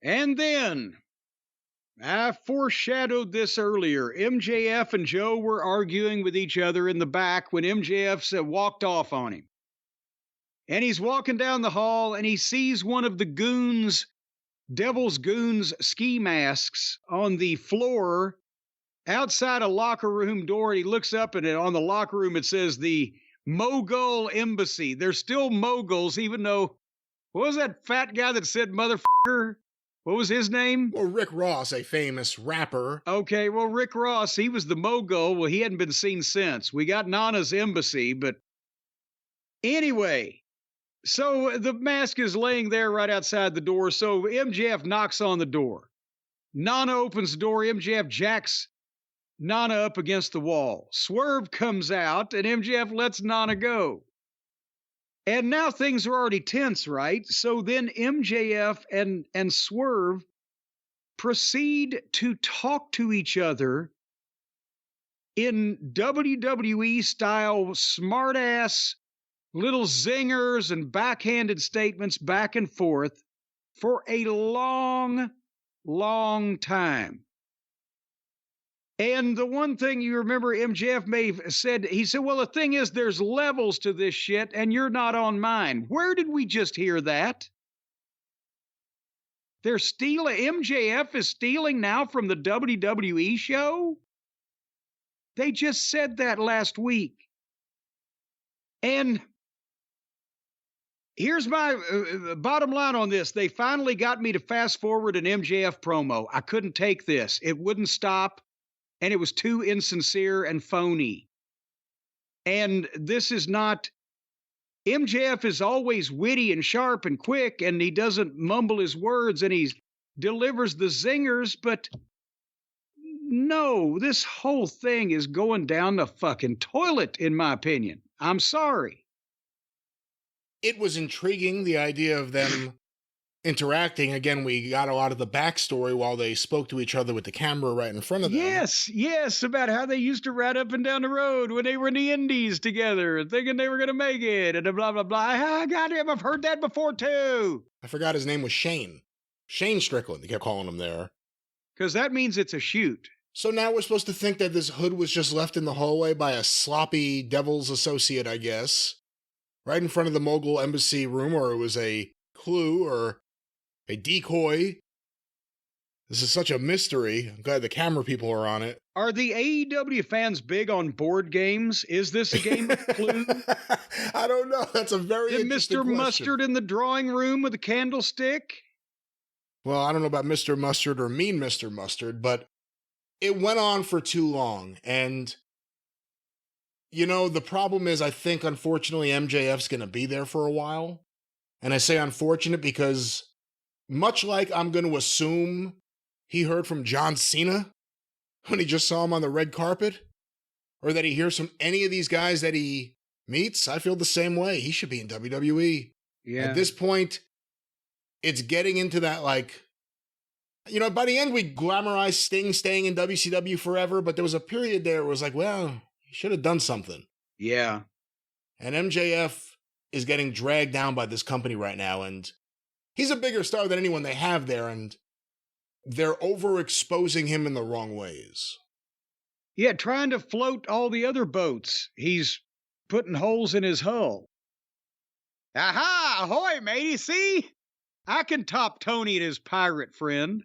And then, I foreshadowed this earlier. MJF and Joe were arguing with each other in the back when MJF walked off on him. And he's walking down the hall and he sees one of the goons, Devil's Goons ski masks on the floor outside a locker room door. And he looks up and on the locker room it says the Mogul Embassy. They're still moguls, even though, what was that fat guy that said motherfucker? What was his name? Well, Rick Ross, a famous rapper. Okay, well, Rick Ross, he was the mogul. Well, he hadn't been seen since. We got Nana's Embassy, but anyway, so the mask is laying there right outside the door. So MJF knocks on the door. Nana opens the door. MJF jacks Nana up against the wall. Swerve comes out, and MJF lets Nana go. And now things are already tense, right? So then MJF and Swerve proceed to talk to each other in WWE style smartass little zingers and backhanded statements back and forth for a long, long time. And the one thing you remember MJF may have said, he said, well, the thing is there's levels to this shit and you're not on mine. Where did we just hear that? They're stealing, MJF is stealing now from the WWE show? They just said that last week. And here's my bottom line on this. They finally got me to fast forward an MJF promo. I couldn't take this. It wouldn't stop. And it was too insincere and phony. And this is not, MJF is always witty and sharp and quick, and he doesn't mumble his words, and he delivers the zingers, but no, this whole thing is going down the fucking toilet, in my opinion. I'm sorry. It was intriguing, the idea of them interacting. Again, we got a lot of the backstory while they spoke to each other with the camera right in front of them. Yes, about how they used to ride up and down the road when they were in the Indies together, thinking they were going to make it, and blah, blah, blah. Ah, goddamn, I've heard that before, too. I forgot his name was Shane. Shane Strickland, they kept calling him there. Because that means it's a shoot. So now we're supposed to think that this hood was just left in the hallway by a sloppy devil's associate, I guess, right in front of the Mogul Embassy room, or it was a clue or a decoy. This is such a mystery. I'm glad the camera people are on it. Are the AEW fans big on board games? Is this a game of Clue? I don't know. That's a very interesting Mr. question. Mustard in the drawing room with a candlestick? Well, I don't know about Mr. Mustard or Mean Mr. Mustard, but it went on for too long. And, you know, the problem is I think, unfortunately, MJF's going to be there for a while. And I say unfortunate because much like I'm going to assume he heard from John Cena when he just saw him on the red carpet, or that he hears from any of these guys that he meets, I feel the same way. He should be in WWE. Yeah. At this point, it's getting into that, like, you know, by the end, we glamorized Sting staying in WCW forever, but there was a period there where it was like, well, he should have done something. Yeah. And MJF is getting dragged down by this company right now, and he's a bigger star than anyone they have there, and they're overexposing him in the wrong ways. Yeah, trying to float all the other boats. He's putting holes in his hull. Aha! Ahoy, matey! See? I can top Tony and his pirate friend.